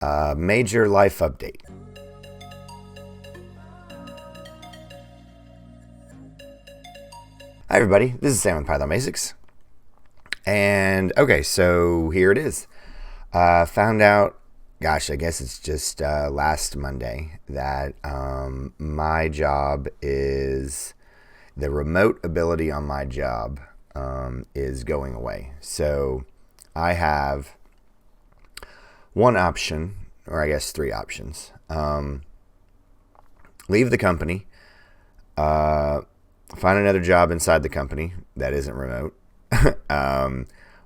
Major life update. Hi everybody, this is Sam with Python Basics. And okay, so here it is. Found out, gosh, I guess it's just last Monday that my job is, the remote ability on my job is going away. So I have one option, or I guess three options. Leave the company, find another job inside the company that isn't remote,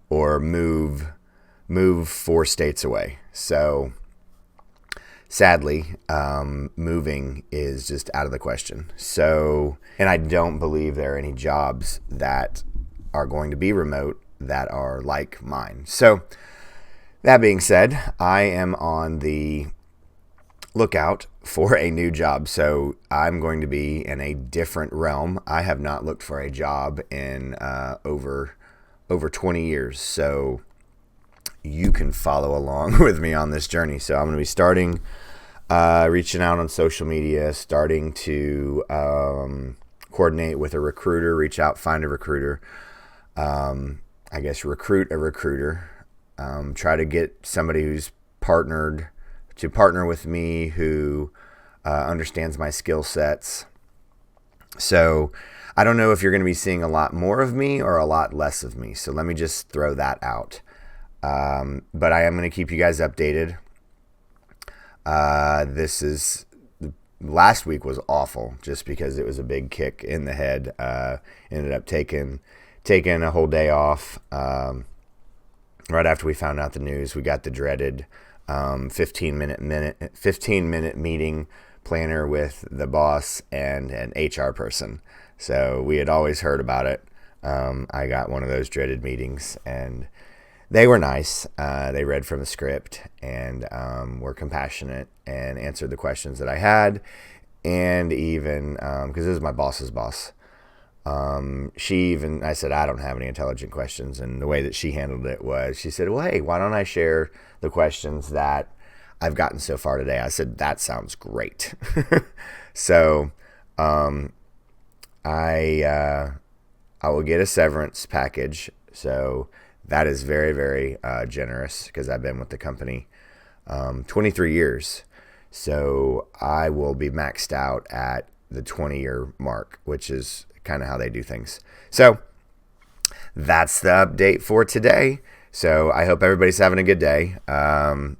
or move 4 states away. So sadly, moving is just out of the question. So, and I don't believe there are any jobs that are going to be remote that are like mine. So that being said, I am on the lookout for a new job. So I'm going to be in a different realm. I have not looked for a job in over 20 years. So you can follow along with me on this journey. So I'm going to be starting reaching out on social media, starting to coordinate with a recruiter, reach out, find a recruiter, I guess recruit a recruiter, try to get somebody who's partner with me, who understands my skill sets. So I don't know if you're going to be seeing a lot more of me or a lot less of me. So let me just throw that out. But I am going to keep you guys updated. Last week was awful just because it was a big kick in the head. Ended up taking a whole day off. Right after we found out the news, we got the dreaded 15-minute meeting planner with the boss and an HR person. So we had always heard about it. I got one of those dreaded meetings, and they were nice. They read from the script and were compassionate and answered the questions that I had. And even, because this is my boss's boss, I said, I don't have any intelligent questions. And the way that she handled it was, she said, well, hey, why don't I share the questions that I've gotten so far today? I said, that sounds great. So I will get a severance package. So that is very, very generous, because I've been with the company 23 years. So I will be maxed out at the 20-year mark, which is kind of how they do things. So that's the update for today. So I hope everybody's having a good day. I'm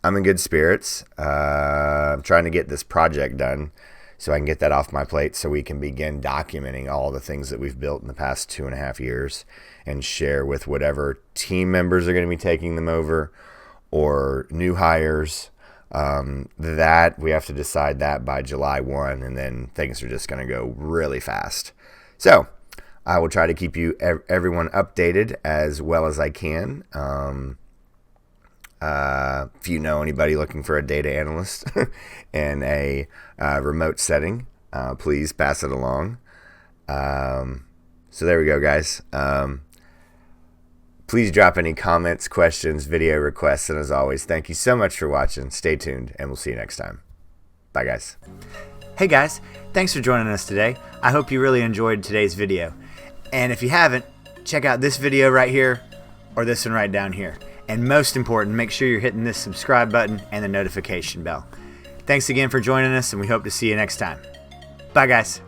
in good spirits. I'm trying to get this project done so I can get that off my plate, so we can begin documenting all the things that we've built in the past 2.5 years and share with whatever team members are going to be taking them over, or new hires. That we have to decide that by July 1, and then things are just going to go really fast. So I will try to keep everyone updated as well as I can. If you know anybody looking for a data analyst in a remote setting, please pass it along. So there we go, guys. Please drop any comments, questions, video requests, and as always, thank you so much for watching. Stay tuned, and we'll see you next time. Bye, guys. Hey guys, thanks for joining us today. I hope you really enjoyed today's video. And if you haven't, check out this video right here, or this one right down here. And most important, make sure you're hitting this subscribe button and the notification bell. Thanks again for joining us, and we hope to see you next time. Bye, guys.